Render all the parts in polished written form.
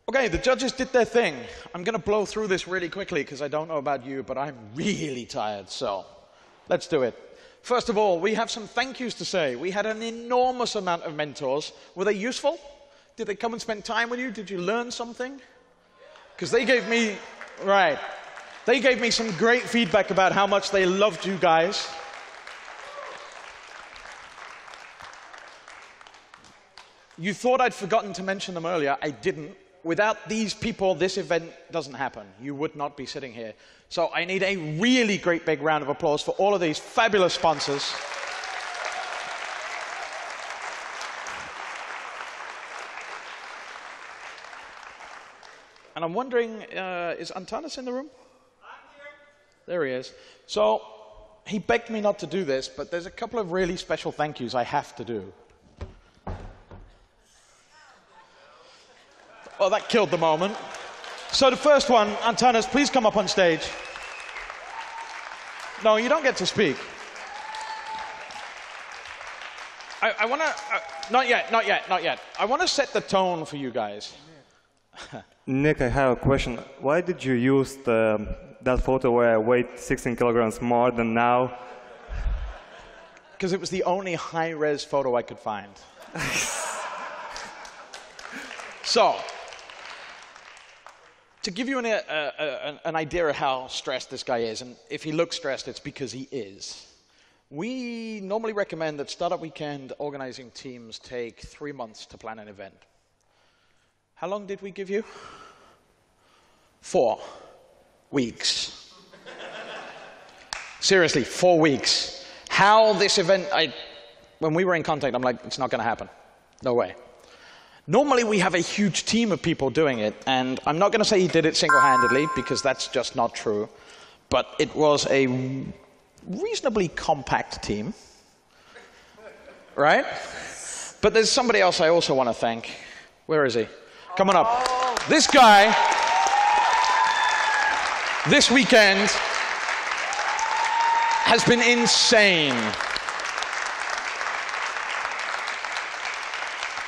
Okay, the judges did their thing. I'm going to blow through this really quickly because I don't know about you, but I'm really tired, so let's do it. First of all, we have some thank yous to say. We had an enormous amount of mentors. Were they useful? Did they come and spend time with you? Did you learn something? Because they gave me, right, they gave me some great feedback about how much they loved you guys. You thought I'd forgotten to mention them earlier. I didn't. Without these people, this event doesn't happen. You would not be sitting here. So I need a really great big round of applause for all of these fabulous sponsors. And I'm wondering, is Antanas in the room? I'm here. There he is. So he begged me not to do this, but there's a couple of really special thank yous I have to do. Well, that killed the moment. So the first one, Antanas, please come up on stage. No, you don't get to speak. I want to, not yet. I want to set the tone for you guys. Nick, I have a question. Why did you use that photo where I weighed 16 kilograms more than now? Because it was the only high-res photo I could find. So, to give you an idea of how stressed this guy is, and if he looks stressed, it's because he is. We normally recommend that Startup Weekend organizing teams take 3 months to plan an event. How long did we give you? 4 weeks. Seriously, 4 weeks. How this event, when we were in contact, I'm like, it's not going to happen. No way. Normally, we have a huge team of people doing it, and I'm not going to say he did it single-handedly, because that's just not true. But it was a reasonably compact team, right? But there's somebody else I also want to thank. Where is he? Come on up. This guy, this weekend, has been insane.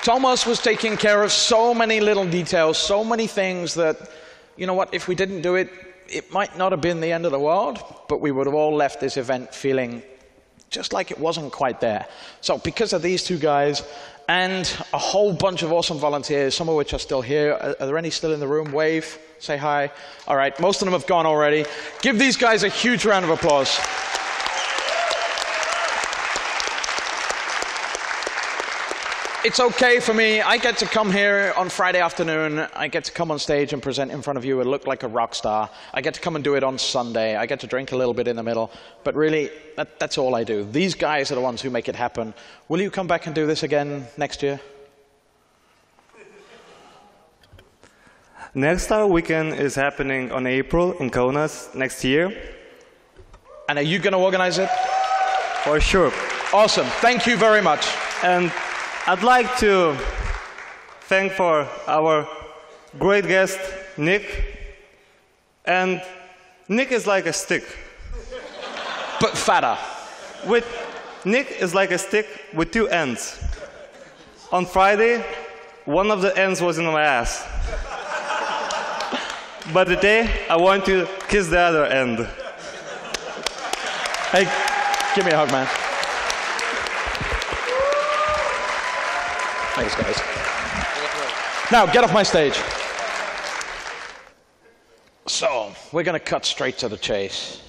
Thomas was taking care of so many little details, so many things that, you know what, if we didn't do it, it might not have been the end of the world, but we would have all left this event feeling just like it wasn't quite there. So because of these two guys and a whole bunch of awesome volunteers, some of which are still here, are there any still in the room? Wave, say hi. All right, most of them have gone already. Give these guys a huge round of applause. It's okay for me. I get to come here on Friday afternoon. I get to come on stage and present in front of you and look like a rock star. I get to come and do it on Sunday. I get to drink a little bit in the middle. But really, that's all I do. These guys are the ones who make it happen. Will you come back and do this again next year? Next Startup Weekend is happening on April in Kaunas next year. And are you going to organize it? For sure. Awesome. Thank you very much. And I'd like to thank for our great guest, Nick. And Nick is like a stick. But fatter. Nick is like a stick with 2 ends. On Friday, one of the ends was in my ass. But today, I want to kiss the other end. Hey, give me a hug, man. Thanks, guys. Now, get off my stage. So, we're going to cut straight to the chase.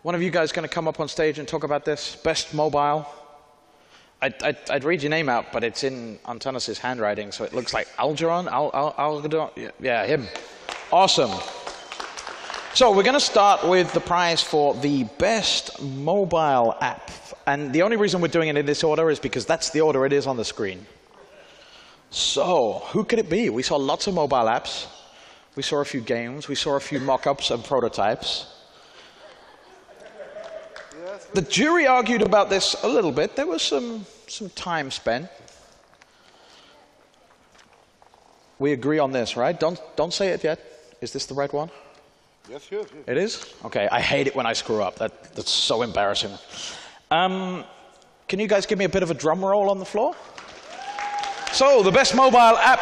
One of you guys going to come up on stage and talk about this? Best mobile? I'd read your name out, but it's in Antanas' handwriting, so it looks like Algeron? Yeah, him. Awesome. So we're going to start with the prize for the best mobile app. And the only reason we're doing it in this order is because that's the order it is on the screen. So, who could it be? We saw lots of mobile apps. We saw a few games. We saw a few mock-ups and prototypes. The jury argued about this a little bit. There was some time spent. We agree on this, right? Don't say it yet. Is this the right one? Yes, yes. It is? Okay, I hate it when I screw up. That's so embarrassing. Can you guys give me a bit of a drum roll on the floor? So, the best mobile app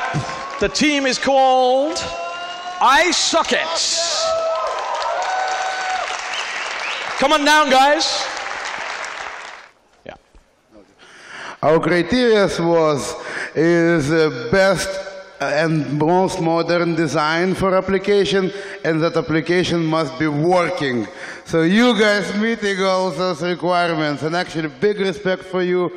The team is called iSockets. Come on down, guys. Yeah. Our criteria is best and most modern design for application, and that application must be working. So you guys meeting all those requirements, and actually big respect for you.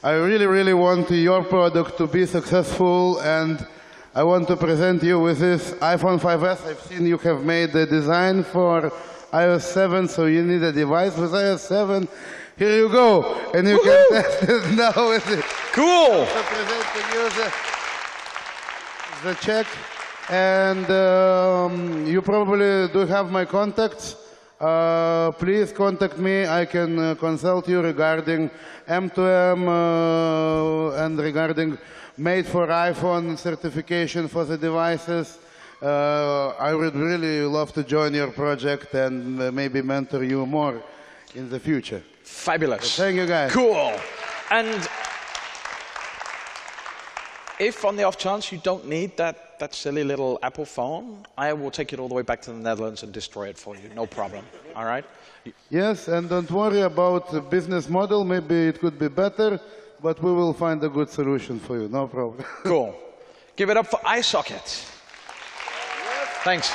I really, really want your product to be successful, and I want to present you with this iPhone 5S. I've seen you have made the design for iOS 7, so you need a device with iOS 7. Here you go, and you can test it now with it. Cool. So present to you the check, and you probably do have my contacts. Please contact me. I can consult you regarding M2M and regarding made for iPhone certification for the devices. I would really love to join your project and maybe mentor you more in the future. Fabulous. So thank you, guys. Cool. And if on the off chance you don't need that silly little Apple phone, I will take it all the way back to the Netherlands and destroy it for you. No problem. All right? Yes, and don't worry about the business model. Maybe it could be better, but we will find a good solution for you. No problem. Cool. Give it up for iSocket. Yes. Thanks.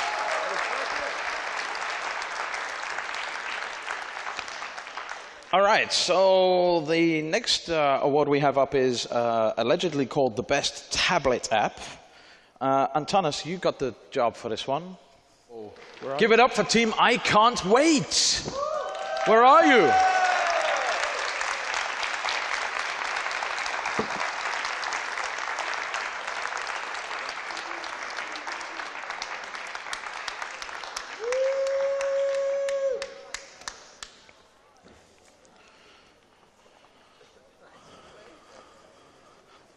All right, so the next award we have up is allegedly called the Best Tablet App. Antanas, you got the job for this one. Oh, give it up for team I Can't Wait. Where are you?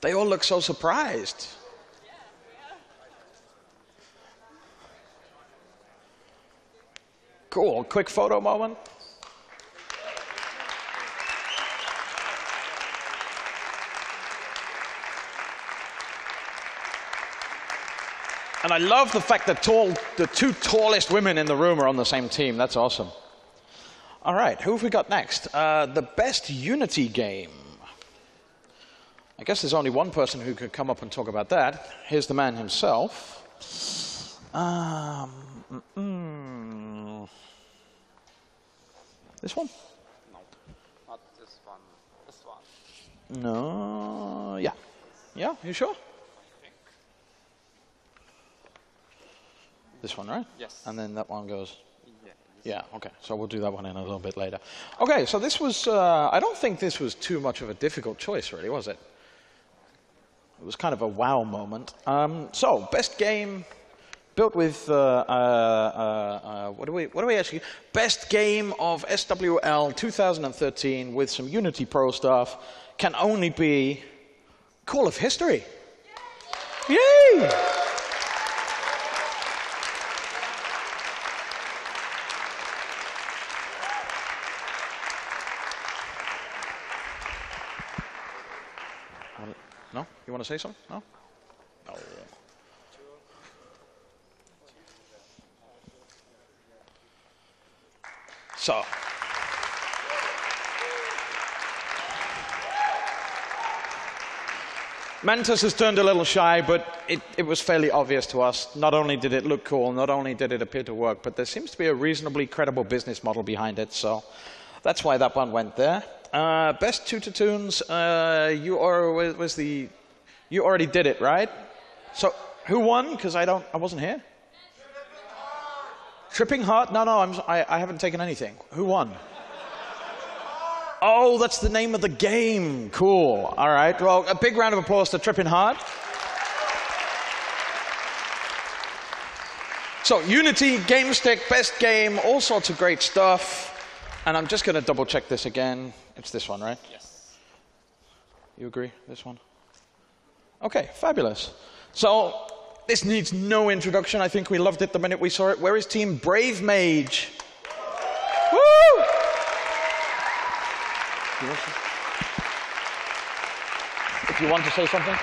They all look so surprised. Cool, quick photo moment. And I love the fact that the two tallest women in the room are on the same team. That's awesome. All right, who have we got next? The Best Unity Game. I guess there's only one person who could come up and talk about that. Here's the man himself. This one? No, not this one. This one. No, yeah. Yeah, you sure? This one, right? Yes. And then that one goes? Yeah. Yeah, okay. So we'll do that one in a little bit later. Okay, so this was, I don't think this was too much of a difficult choice, really, was it? It was kind of a wow moment. So, best game built with, what do we actually, best game of SWL 2013 with some Unity Pro stuff can only be Call of History. Yay! No? You want to say something? No? No. So. Mantis has turned a little shy, but it was fairly obvious to us. Not only did it look cool, not only did it appear to work, but there seems to be a reasonably credible business model behind it, so that's why that one went there. Best Tutor-Tunes, you already did it, right? So who won? Because I wasn't here. Tripping Heart? No, I haven't taken anything. Who won? Oh, that's the name of the game. Cool. All right. Well, a big round of applause to Tripping Heart. So Unity, GameStick, best game, all sorts of great stuff. And I'm just going to double check this again. It's this one, right? Yes. You agree? This one? Okay, fabulous. So this needs no introduction. I think we loved it the minute we saw it. Where is Team Brave Mage? Woo! If you want to say something.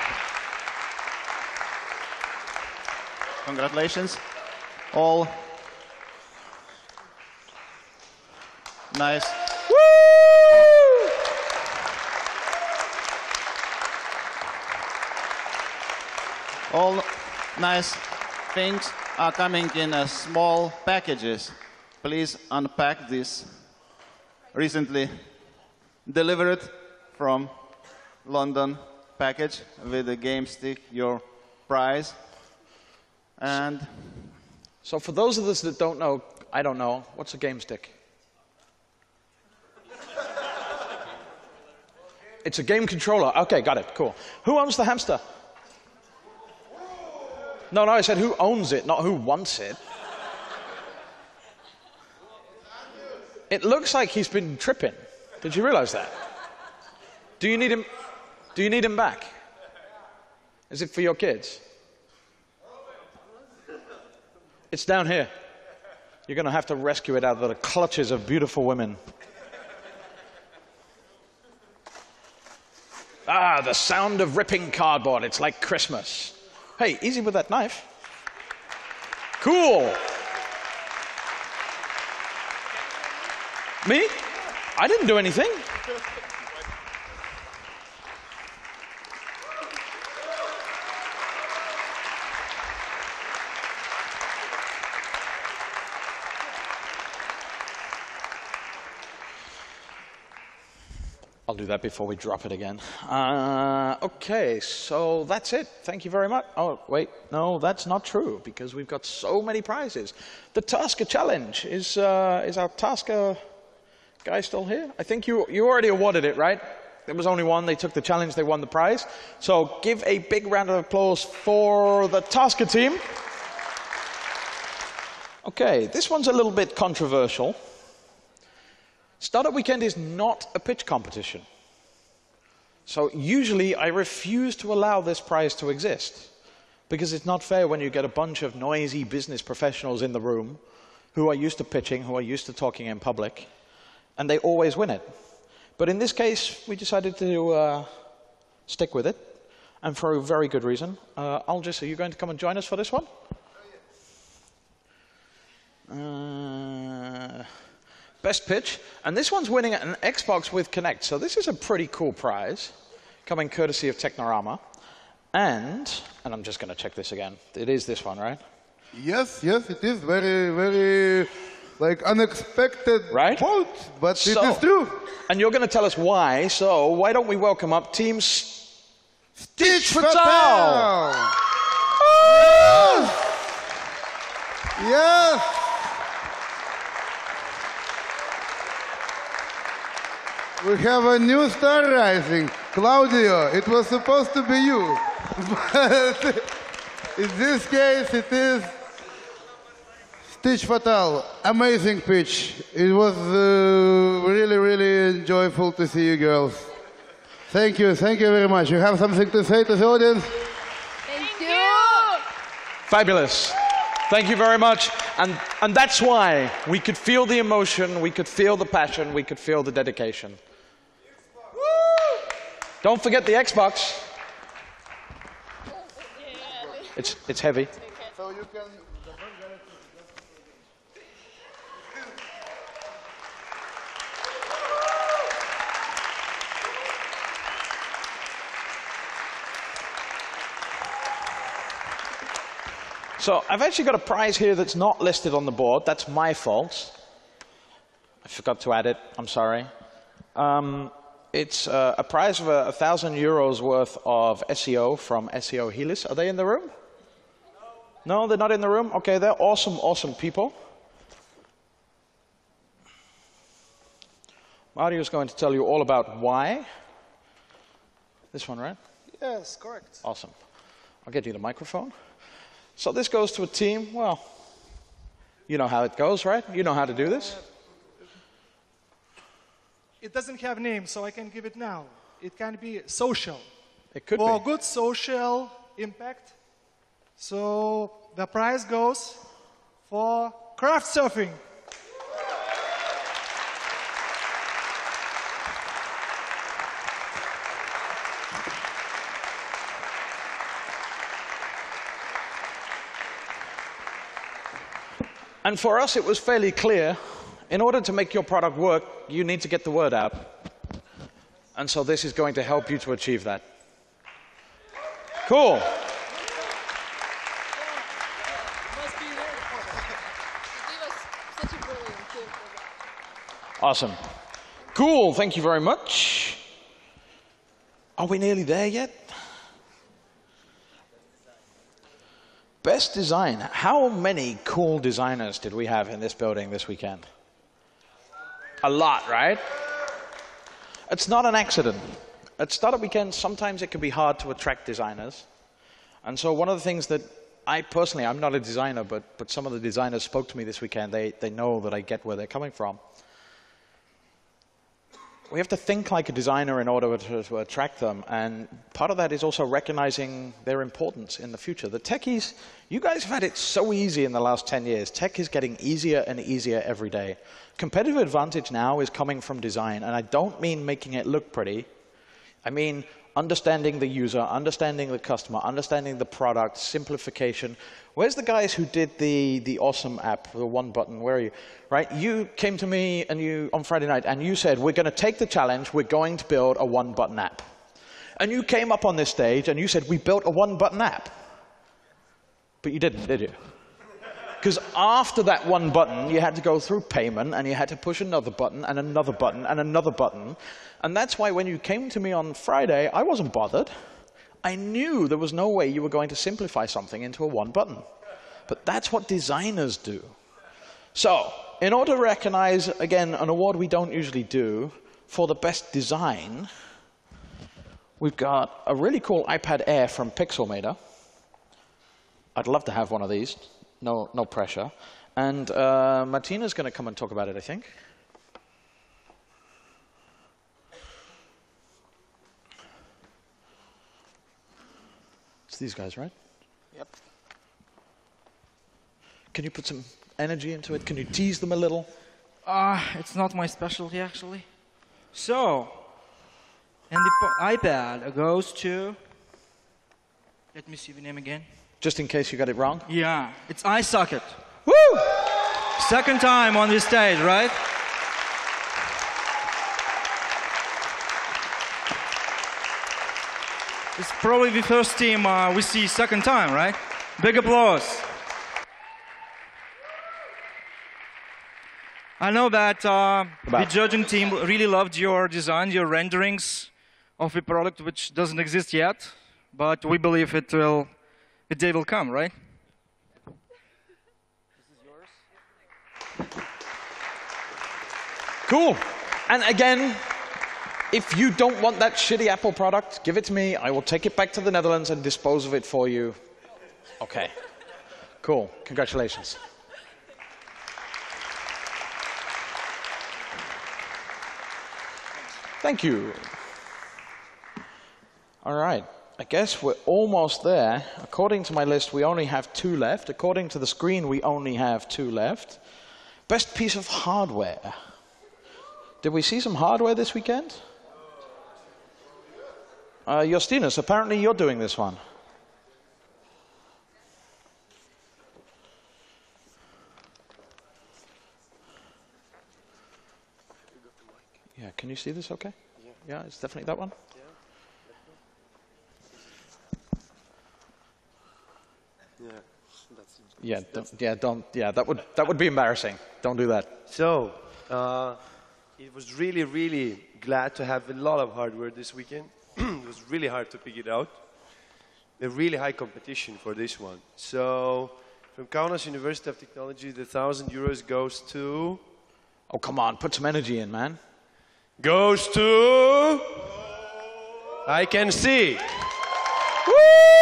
Congratulations. All nice. All nice things are coming in small packages. Please unpack this. Recently delivered from London package with a game stick, your prize. And So for those of us that don't know, I don't know, what's a game stick? It's a game controller. Okay, got it, cool. Who owns the hamster? No, I said who owns it, not who wants it. It looks like he's been tripping. Did you realize that? Do you need him? Do you need him back? Is it for your kids? It's down here. You're going to have to rescue it out of the clutches of beautiful women. Ah, the sound of ripping cardboard. It's like Christmas. Hey, easy with that knife. Cool. Me? I didn't do anything. I'll do that before we drop it again. Okay, so that's it. Thank you very much. Oh, wait, no, that's not true, because we've got so many prizes. The Tasker Challenge, is our Tasker guy still here? I think you already awarded it, right? There was only one. They took the challenge, they won the prize. So give a big round of applause for the Tasker team. Okay, this one's a little bit controversial. Startup Weekend is not a pitch competition. So usually I refuse to allow this prize to exist, because it's not fair when you get a bunch of noisy business professionals in the room who are used to pitching, who are used to talking in public, and they always win it. But in this case, we decided to stick with it, and for a very good reason. Algis, are you going to come and join us for this one? Best pitch, and this one's winning an Xbox with Kinect, so this is a pretty cool prize, coming courtesy of Technorama. And I'm just going to check this again. It is this one, right? Yes, it is very, very like unexpected Right? quote, but So- it is true. And you're going to tell us why, so why don't we welcome up Team Stitch Fatal! Yes! We have a new star rising. Claudio, it was supposed to be you. But in this case, it is Stitch Fatal. Amazing pitch. It was really, really joyful to see you girls. Thank you very much. You have something to say to the audience? Thank you. Fabulous. Thank you very much. And that's why we could feel the emotion, we could feel the passion, we could feel the dedication. Don't forget the Xbox. It's heavy. So you can... So I've actually got a prize here that's not listed on the board. That's my fault. I forgot to add it. I'm sorry. It's a prize of 1,000 euros worth of SEO from SEO Helis. Are they in the room? No, they're not in the room? Okay, they're awesome, awesome people. Mario's going to tell you all about why. This one, right? Yes, correct. Awesome. I'll get you the microphone. So this goes to a team, well, you know how it goes, right? You know how to do this. It doesn't have a name, so I can give it now. It can be social. It could For be. good social impact. So the prize goes for craft surfing. And for us, it was fairly clear, in order to make your product work, you need to get the word out. And so this is going to help you to achieve that. Cool. Awesome. Cool, thank you very much. Are we nearly there yet? Best design. How many cool designers did we have in this building this weekend? A lot, right? It's not an accident. At Startup Weekend, sometimes it can be hard to attract designers. And so one of the things that I personally, I'm not a designer, but some of the designers spoke to me this weekend. They know that I get where they're coming from. We have to think like a designer in order to attract them, and part of that is also recognizing their importance in the future. The techies, you guys have had it so easy in the last 10 years. Tech is getting easier and easier every day. Competitive advantage now is coming from design, and I don't mean making it look pretty. I mean understanding the user, understanding the customer, understanding the product, simplification. Where's the guys who did the awesome app, the one button? Where are you? Right? You came to me and on Friday night and you said, we're going to take the challenge, we're going to build a one button app. And you came up on this stage and you said, we built a one button app. But you didn't, did you? Because after that one button, you had to go through payment and you had to push another button and another button and another button. And that's why when you came to me on Friday, I wasn't bothered. I knew there was no way you were going to simplify something into a one button. But that's what designers do. So, in order to recognize, again, an award we don't usually do for the best design, we've got a really cool iPad Air from Pixelmator. I'd love to have one of these. No pressure. And Martina's going to come and talk about it, I think. It's these guys, right? Yep. Can you put some energy into it? Can you tease them a little? It's not my specialty, actually. So, and the iPad goes to... Let me see the name again. Just in case you got it wrong? Yeah, it's iSocket. Woo! Second time on this stage, right? It's probably the first team we see second time, right? Big applause. I know that the judging team really loved your design, your renderings of a product which doesn't exist yet, but we believe the day will come, right? This is yours. Cool. And again, if you don't want that shitty Apple product, give it to me. I will take it back to the Netherlands and dispose of it for you. Okay. Cool. Congratulations. Thank you. All right. I guess we're almost there. According to my list, we only have 2 left. According to the screen, we only have 2 left. Best piece of hardware. Did we see some hardware this weekend? Justinus, apparently you're doing this one. Yeah, can you see this okay? Yeah, it's definitely that one? That would be embarrassing. Don't do that. So, it was really glad to have a lot of hardware this weekend. It was really hard to pick it out. A really high competition for this one. So, from Kaunas University of Technology, the €1,000 goes to... Oh, come on, put some energy in, man. Goes to... I can see. Woo!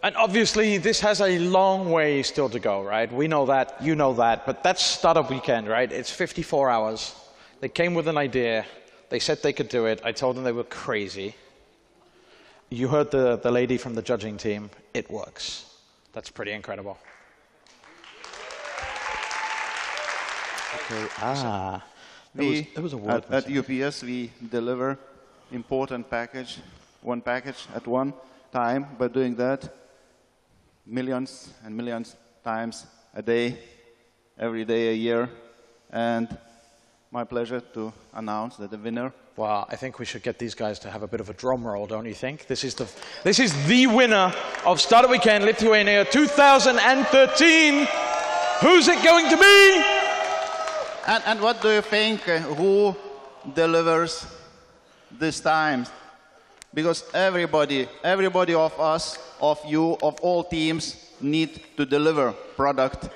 And obviously, this has a long way still to go, right? We know that, you know that, but that's Startup Weekend, right? It's 54 hours. They came with an idea. They said they could do it. I told them they were crazy. You heard the lady from the judging team. It works. That's pretty incredible. Okay. There was a word at UPS, we deliver important package, one package at one time. By doing that, millions and millions times a day, every day, a year. And my pleasure to announce that the winner. Wow, I think we should get these guys to have a bit of a drum roll, don't you think? This is the winner of Startup Weekend Lithuania 2013. Who's it going to be? And what do you think? Who delivers this time? Because everybody of us, of you, of all teams need to deliver product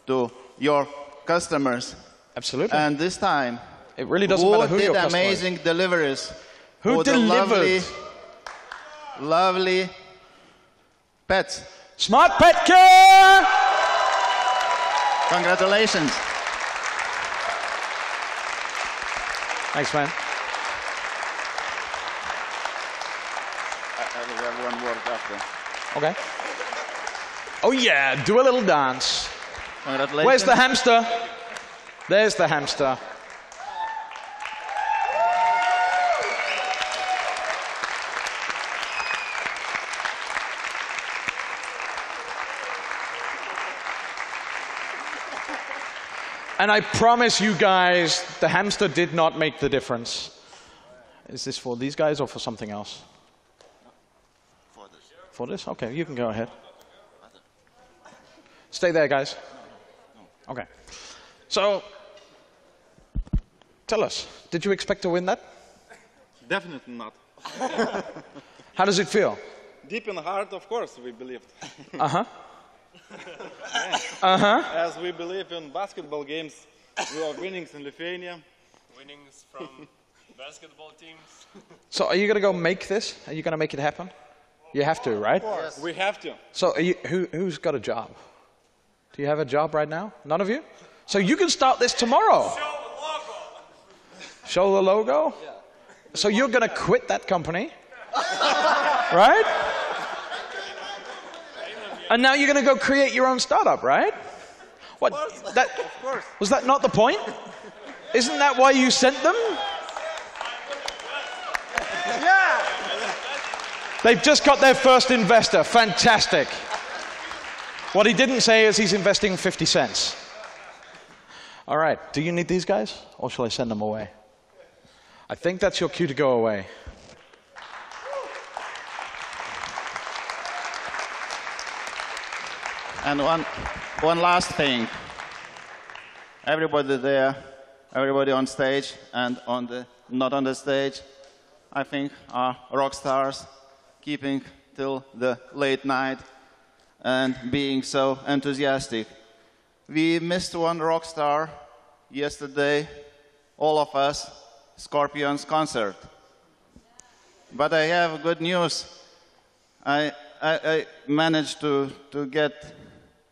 to your customers. Absolutely. And this time, it really doesn't matter who your customer is. Who did amazing deliveries? Who delivered? Lovely pets. Smart Pet Care! Congratulations. Thanks, man. I will have one word after. Okay. Oh yeah, do a little dance. Congratulations. Where's the hamster? There's the hamster. And I promise you guys, the hamster did not make the difference. Is this for these guys or for something else? For this. For this? Okay, you can go ahead. Stay there, guys. Okay. So, tell us, did you expect to win that? Definitely not. How does it feel? Deep in the heart, of course, we believed. Uh-huh. As we believe in basketball games, we are winnings in Lithuania. Winnings from basketball teams. So are you going to go make this? Are you going to make it happen? You have to, right? Yes. We have to. So are you, who's got a job? Do you have a job right now? None of you? So you can start this tomorrow. Show the logo. Show the logo? Yeah. So you're going to quit that company? Right? And now you're going to go create your own startup, right? What? That, Of course. was that not the point? Isn't that why you sent them? Yeah. They've just got their first investor. Fantastic. What he didn't say is he's investing 50 cents. All right. Do you need these guys? Or shall I send them away? I think that's your cue to go away. And one last thing. Everybody there, everybody on stage and not on the stage, I think are rock stars, keeping till the late night and being so enthusiastic. We missed one rock star yesterday, all of us, Scorpions concert. But I have good news. I managed to get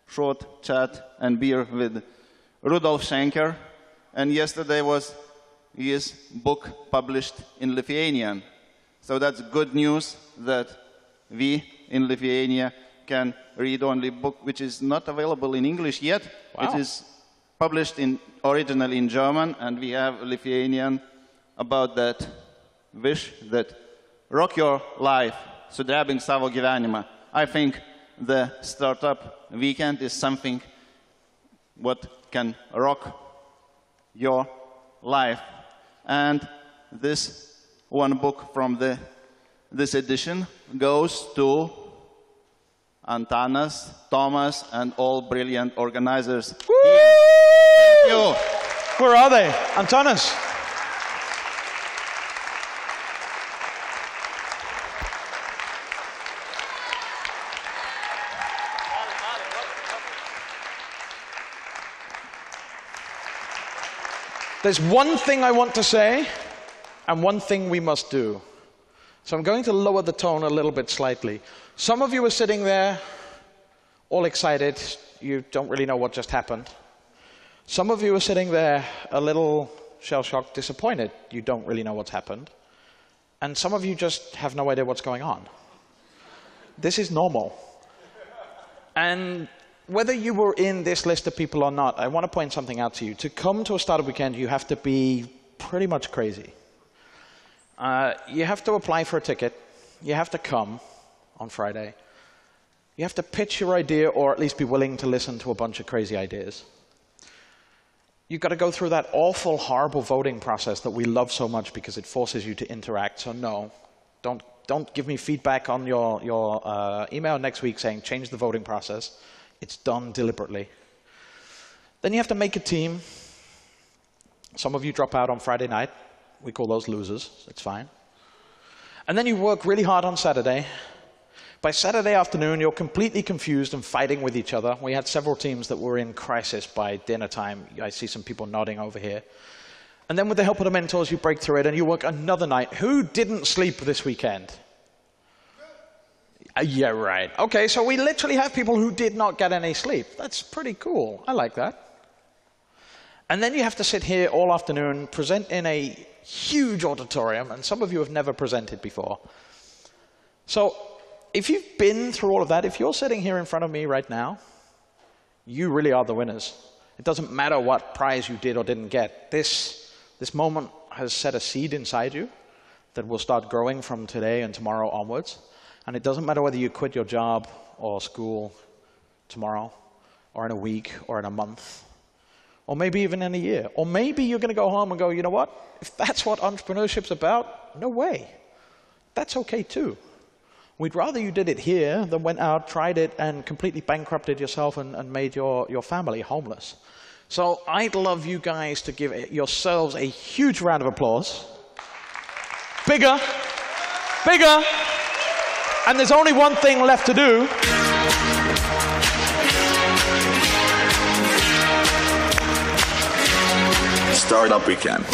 short chat and beer with Rudolf Schenker, and yesterday was his book published in Lithuanian. So that's good news that we in Lithuania can read only book which is not available in English yet. Wow. It is published originally in German, and we have Lithuanian about that wish that rock your life, sudrebink savo gyvenimą. I think the startup weekend is something what can rock your life. And this one book from this edition goes to Antanas, Thomas, and all brilliant organizers. Woo! Thank you. Where are they? Antanas? There's one thing I want to say, and one thing we must do. So I'm going to lower the tone a little bit slightly. Some of you are sitting there, all excited. You don't really know what just happened. Some of you are sitting there, a little shell-shocked, disappointed. You don't really know what's happened. And some of you just have no idea what's going on. This is normal. And whether you were in this list of people or not, I want to point something out to you. To come to a startup weekend, you have to be pretty much crazy. You have to apply for a ticket. You have to come on Friday. You have to pitch your idea, or at least be willing to listen to a bunch of crazy ideas. You've got to go through that awful, horrible voting process that we love so much because it forces you to interact. So no, don't give me feedback on your email next week saying change the voting process. It's done deliberately. Then you have to make a team. Some of you drop out on Friday night. We call those losers. It's fine. And then you work really hard on Saturday. By Saturday afternoon, you're completely confused and fighting with each other. We had several teams that were in crisis by dinner time. I see some people nodding over here. And then with the help of the mentors, you break through it and you work another night. Who didn't sleep this weekend? Yeah, right. Okay, so we literally have people who did not get any sleep. That's pretty cool. I like that. And then you have to sit here all afternoon, present in a huge auditorium, and some of you have never presented before. So if you've been through all of that, if you're sitting here in front of me right now, you really are the winners. It doesn't matter what prize you did or didn't get. This moment has set a seed inside you that will start growing from today and tomorrow onwards. And it doesn't matter whether you quit your job or school tomorrow, or in a week, or in a month, or maybe even in a year. Or maybe you're going to go home and go, you know what? If that's what entrepreneurship's about, no way. That's okay too. We'd rather you did it here than went out, tried it, and completely bankrupted yourself and made your family homeless. So I'd love you guys to give yourselves a huge round of applause. Bigger, bigger. And there's only one thing left to do. Startup Weekend.